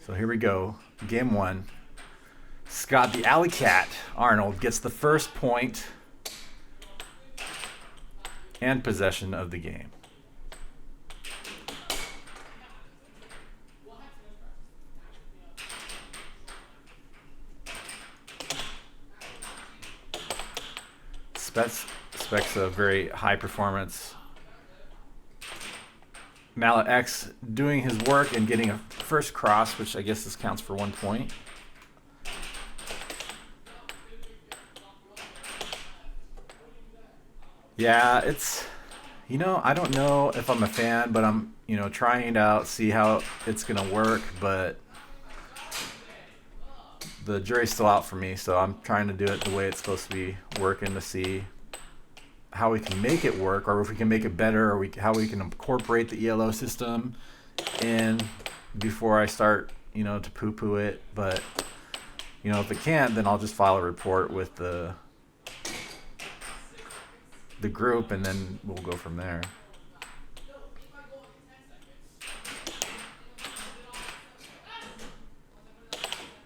So here we go. Game one. Scott, the alley cat, Arnold, gets the first point and possession of the game. Spec's a very high performance. Mallet X doing his work and getting a first cross, which I guess this counts for 1 point. Yeah, it's, I don't know if I'm a fan, but I'm, trying it out, see how it's going to work, but the jury's still out for me, so I'm trying to do it the way it's supposed to be working to see how we can make it work, or if we can make it better, or how we can incorporate the ELO system in before I start, to poo-poo it. But, if it can't, then I'll just file a report with the group, and then we'll go from there.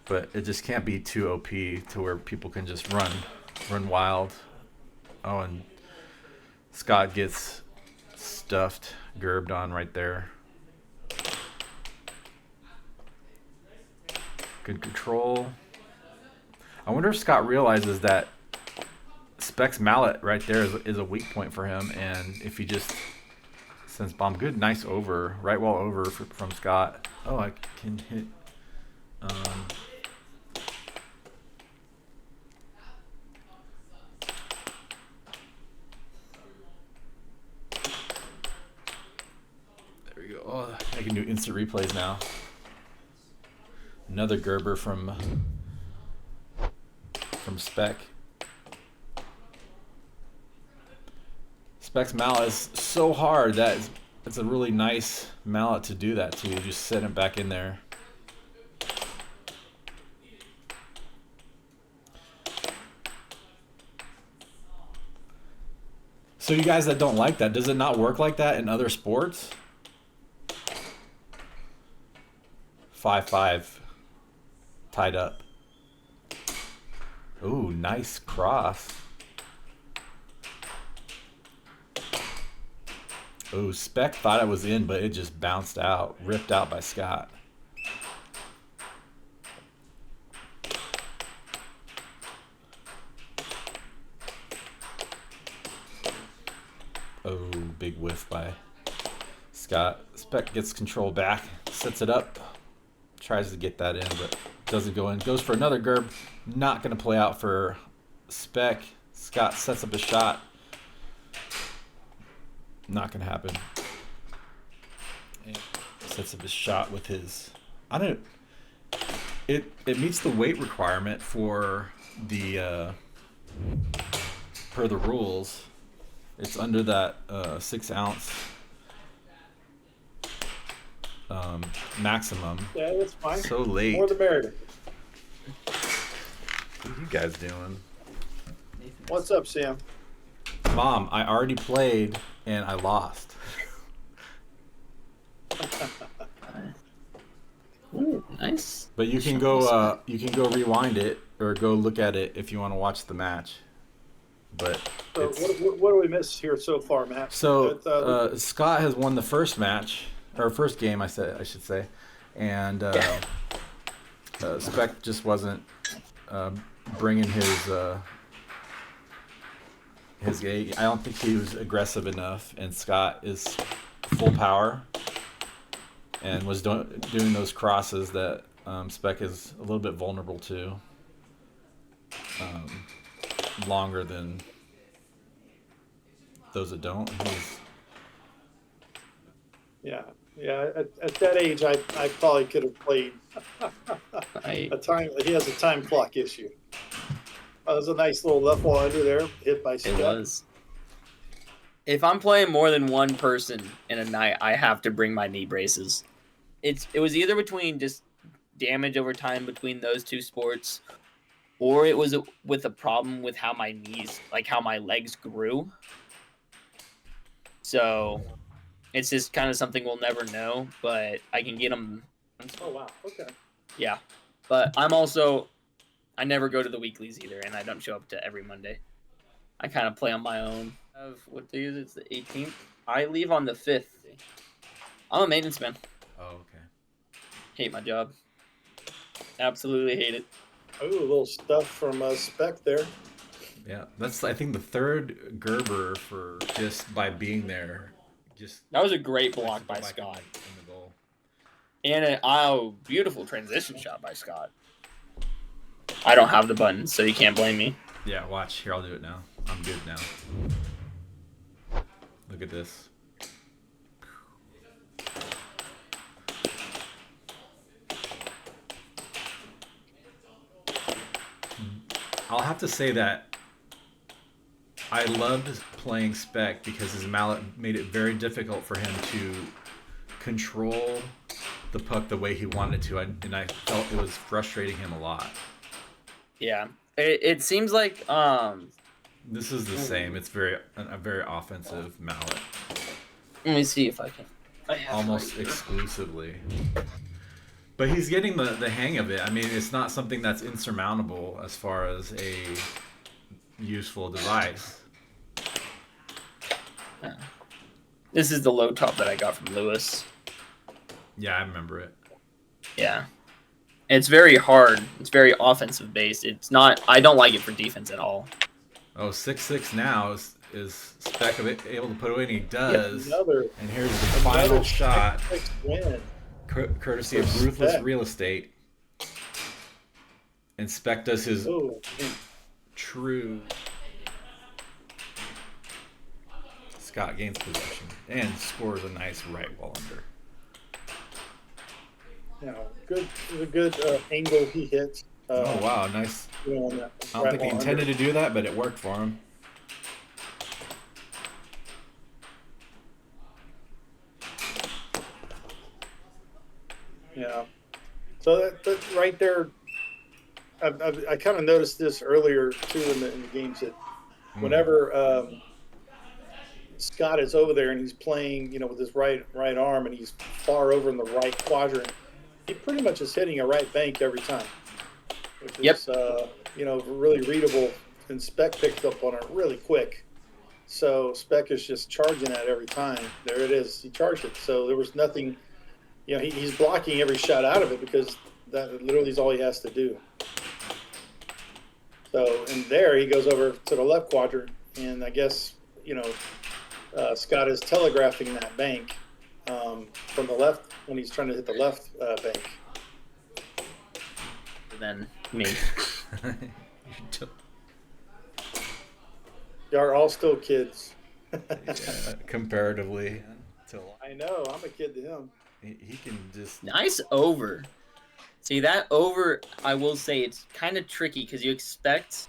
But it just can't be too OP to where people can just run wild. Oh, and Scott gets stuffed, gerbed on right there. Good control. I wonder if Scott realizes that Spec's mallet right there is a weak point for him, and if he just sends bomb. Good, nice over, right wall over from Scott. Oh, I can hit. There we go. Oh, I can do instant replays now. Another Gerber from Spec. Spec's mallet is so hard that it's a really nice mallet to do that to. You just set it back in there. So you guys that don't like that, does it not work like that in other sports? 5-5 tied up. Ooh, nice cross. Oh, Spec thought it was in, but it just bounced out, ripped out by Scott. Oh, big whiff by Scott. Spec gets control back, sets it up, tries to get that in, but doesn't go in. Goes for another Gerb, not going to play out for Spec. Scott sets up a shot. Not gonna happen. And sets up his shot with his. It meets the weight requirement for the per the rules. It's under that 6 ounce maximum. Yeah, that's fine. So late. More the merrier. What are you guys doing? What's up, Sam? Mom, I already played and I lost. Ooh, nice. But you can go rewind it or go look at it if you want to watch the match. But So what do we miss here so far, Matt? So Scott has won the first match or first game, I should say, and Spec just wasn't bringing his I don't think he was aggressive enough, and Scott is full power and was doing those crosses that Spec is a little bit vulnerable to. Longer than those that don't. Yeah. At that age, I probably could have played a time. He has a time clock issue. That was a nice little left wall under there, hit by Scott. It was. If I'm playing more than one person in a night, I have to bring my knee braces. It was either between just damage over time between those two sports, or it was with a problem with how my knees, like how my legs grew. So it's just kind of something we'll never know, but I can get them. Oh, wow. Okay. Yeah, but I never go to the weeklies either, and I don't show up to every Monday. I kind of play on my own. What day is it? It's the 18th. I leave on the 5th. I'm a maintenance man. Oh, okay. Hate my job. Absolutely hate it. Oh, a little stuff from Spec there. Yeah, that's I think the third Gerber for just by being there. That was a great block by Scott. In the goal. And a beautiful transition shot by Scott. I don't have the button, so you can't blame me. Yeah, watch. Here, I'll do it now. I'm good now. Look at this. I'll have to say that I loved playing Spec because his mallet made it very difficult for him to control the puck the way he wanted to, and I felt it was frustrating him a lot. Yeah, it seems like this is the same. It's a very offensive mallet. Let me see if I can. Almost exclusively. But he's getting the hang of it. I mean, it's not something that's insurmountable as far as a useful device. Yeah. This is the low top that I got from Lewis. Yeah, I remember it. Yeah. It's very hard. It's very offensive based. It's not. I don't like it for defense at all. Oh, 6-6 now is Spec able to put away, and he does. Yep, and here's the final shot. Win. Courtesy of Ruthless Real Estate. And Spec does his true. Scott gains possession and scores a nice right wall under. A good angle he hit. Oh wow, nice. I don't think he intended to do that, but it worked for him. Yeah. So that right there, I kind of noticed this earlier too in the games that whenever Scott is over there and he's playing, with his right arm and he's far over in the right quadrant, he pretty much is hitting a right bank every time, which is really readable. And Spec picked up on it really quick. So Spec is just charging that every time. There it is. He charged it. So there was nothing. He's blocking every shot out of it because that literally is all he has to do. So, and there he goes over to the left quadrant, and I guess, Scott is telegraphing that bank from the left when he's trying to hit the left bank. Than me. Y'all are all still kids. Yeah, comparatively. I know. I'm a kid to him. He can just... Nice over. See, that over, I will say, it's kind of tricky because you expect,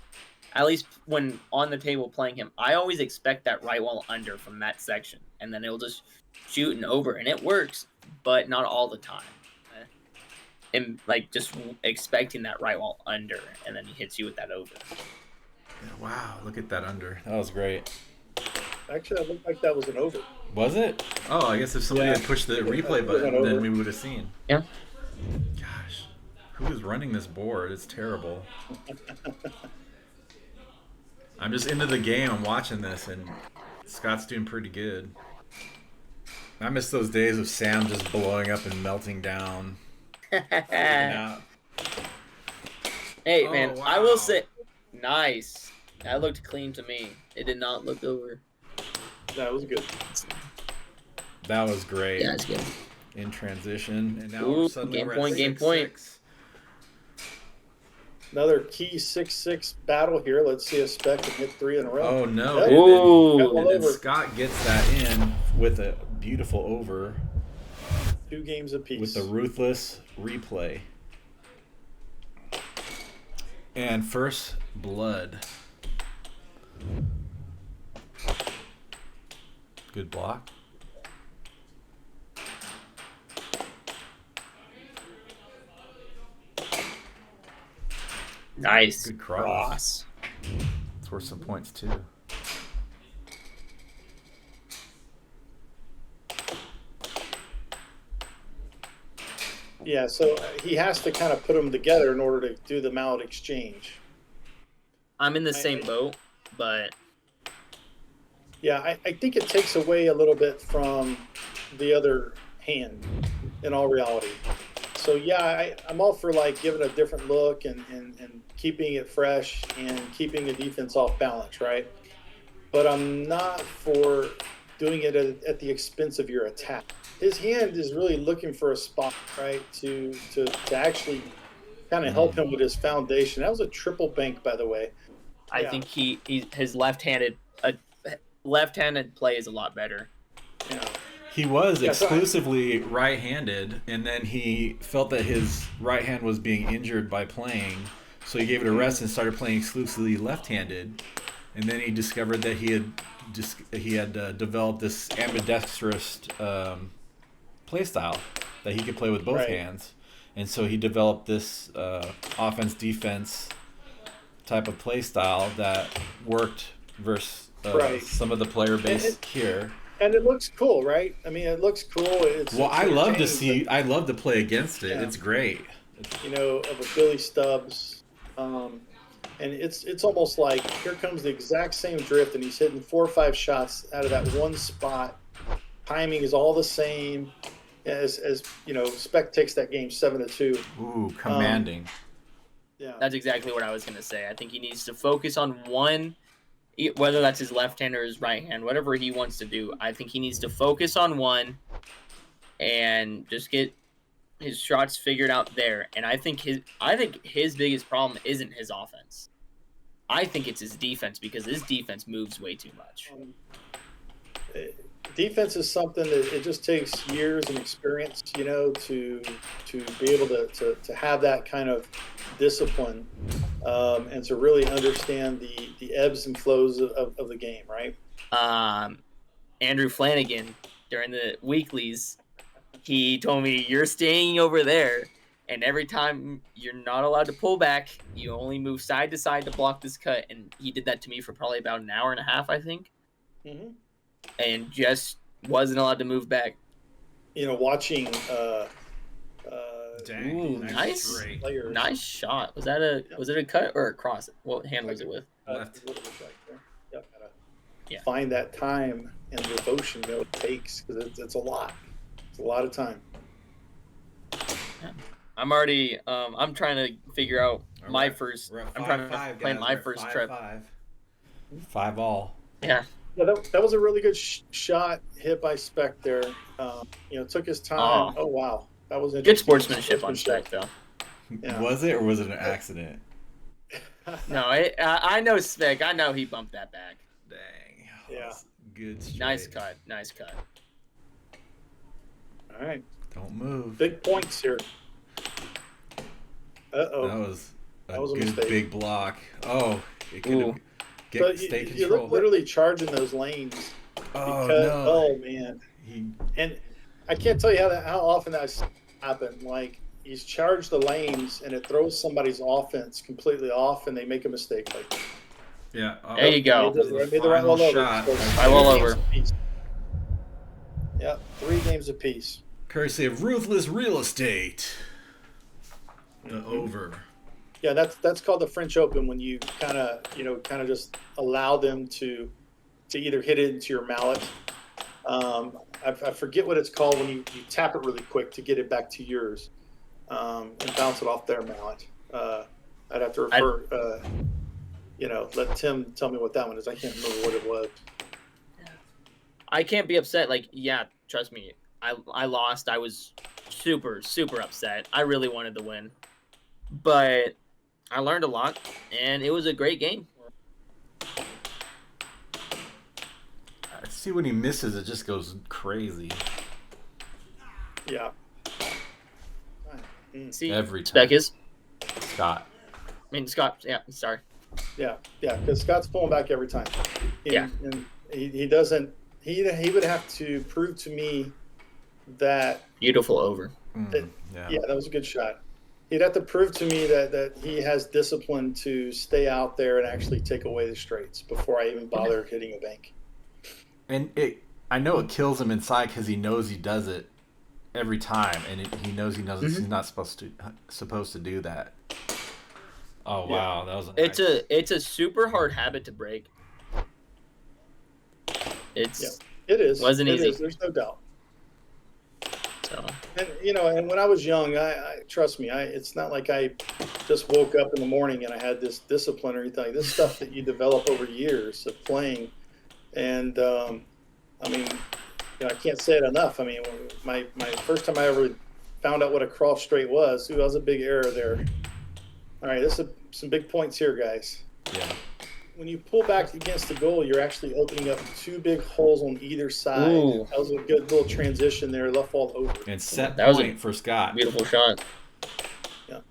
at least when on the table playing him, I always expect that right wall under from that section. And then it'll just shoot and over. And it works, but not all the time. And, just expecting that right wall under, and then he hits you with that over. Yeah, wow, look at that under. That was great. Actually, it looked like that was an over. Was it? Oh, I guess if somebody had pushed the replay button, then we would have seen. Yeah. Gosh, who is running this board? It's terrible. I'm just into the game. I'm watching this, and Scott's doing pretty good. I miss those days of Sam just blowing up and melting down. Hey, man, wow. I will say, nice. That looked clean to me. It did not look over. That was good. That was great. Yeah, it's good. In transition, and now Ooh, suddenly game we're point, at game 6-6. point. Another key 6-6 battle here. Let's see if Spec can hit 3 in a row. Oh no! Yep. Ooh. And then Scott gets that in with a beautiful over. 2 games apiece. With the ruthless replay. And first blood. Good block. Nice. Good cross. It's worth some points too. Yeah, so he has to kind of put them together in order to do the mallet exchange. I'm in the same boat, but Yeah, I think it takes away a little bit from the other hand in all reality. So yeah, I'm all for like giving a different look and keeping it fresh and keeping the defense off balance, right? But I'm not for doing it at the expense of your attack. His hand is really looking for a spot, right, to actually kind of help him with his foundation. That was a triple bank, by the way. I Yeah. think his left-handed play is a lot better. Yeah. He was Yeah, so exclusively right-handed, and then he felt that his right hand was being injured by playing, so he gave it a rest and started playing exclusively left-handed. And then he discovered that he had developed this ambidextrous play style that he could play with both Right. hands, and so he developed this offense-defense type of play style that worked versus Right. some of the player base here. And it looks cool, right? I mean, it looks cool. Well, I love to entertaining, I love to play against it. Yeah. It's great. of a Billy Stubbs, and it's almost like here comes the exact same drift, and he's hitting 4 or 5 shots out of that one spot. Timing is all the same. As Spec takes that game 7-2. Ooh, commanding. Yeah, That's exactly what I was going to say. I think he needs to focus on one, whether that's his left hand or his right hand, whatever he wants to do. I think he needs to focus on one and just get his shots figured out there. And I think his biggest problem isn't his offense. I think it's his defense, because his defense moves way too much. defense is something that it just takes years and experience, to be able to have that kind of discipline, and to really understand the ebbs and flows of the game, right? Andrew Flanagan, during the weeklies, he told me, you're staying over there, and every time you're not allowed to pull back, you only move side to side to block this cut. And he did that to me for probably about an hour and a half, I think. Mm-hmm. And just wasn't allowed to move back. Watching Dang, Ooh, nice. straight. players. Nice shot. Was it a cut or a cross? What hand was it with? Left. What it looks like there. Yep, gotta Yeah. find that time and devotion it takes, because it's a lot. It's a lot of time. I'm already. I'm trying to figure out my Alright, first. we're at I'm trying to 5-5, plan guys. my We're at first 5-5. trip. 5 all. Yeah. Yeah, that was a really good shot hit by Spec there. Took his time. Oh wow, that was Good interesting. sportsmanship on Spec, though. Yeah. Was it, or was it an accident? No, I know Spec. I know he bumped that back. Dang. Yeah. That's good. Nice straight. cut. Nice cut. All right, Don't move. big points here. That Uh-oh. was That was a good mistake. big block. Oh, it could Ooh. have But stay you control. look literally charging those lanes. Oh Because, no. oh man, He, and I can't tell you how often that's happened. Like, he's charged the lanes and it throws somebody's offense completely off, and they make a mistake. Like, yeah. There you go. Made the right Final one over. shot. So, Right all 3 games over. apiece. Yep, 3 games apiece. Courtesy of Ruthless Real Estate. The Mm-hmm. over. Yeah, that's called the French Open, when you kind of just allow them to either hit it into your mallet. I forget what it's called when you tap it really quick to get it back to yours, and bounce it off their mallet. I'd have to refer, let Tim tell me what that one is. I can't remember what it was. I can't be upset. Like, yeah, trust me. I lost. I was super, super upset. I really wanted to win. But I learned a lot, and it was a great game. I see when he misses, it just goes crazy. Yeah. See, Every time. Spec is. Scott. Scott. Yeah, sorry. Yeah, because Scott's pulling back every time. Yeah. And he doesn't. He would have to prove to me that. Beautiful over. Yeah, that was a good shot. He'd have to prove to me that he has discipline to stay out there and actually take away the straights before I even bother hitting a bank. And I know it kills him inside because he knows he does it every time, and he knows he's not supposed to do that. Oh wow, that was it's a super hard habit to break. It is. Wasn't easy. There's no doubt. So. And and when I was young, I trust me, it's not like I just woke up in the morning and I had this discipline or anything. This stuff that you develop over years of playing, and I mean, I can't say it enough. I mean, my first time I ever found out what a cross straight was, that was a big error there. All right, this is some big points here, guys. Yeah. When you pull back against the goal, you're actually opening up 2 big holes on either side. Ooh. That was a good little transition there, left fall over. And set that point for Scott. Beautiful shot. Yeah.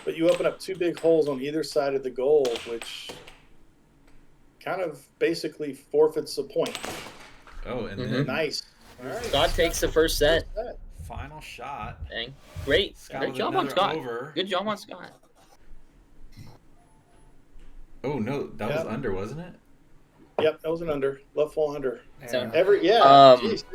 But you open up 2 big holes on either side of the goal, which kind of basically forfeits the point. Oh, and then Nice. All right. Scott takes the first set. final shot. Dang. Great. Scott Great with job on another Scott. over. Good job on Scott. Oh no, that was under, wasn't it? Yep, that was an under. Left fall under. So, Geez,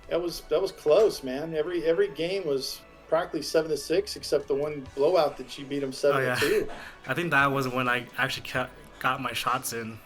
that was close, man. Every game was practically 7-6, except the one blowout that she beat him 7-2. I think that was when I actually got my shots in.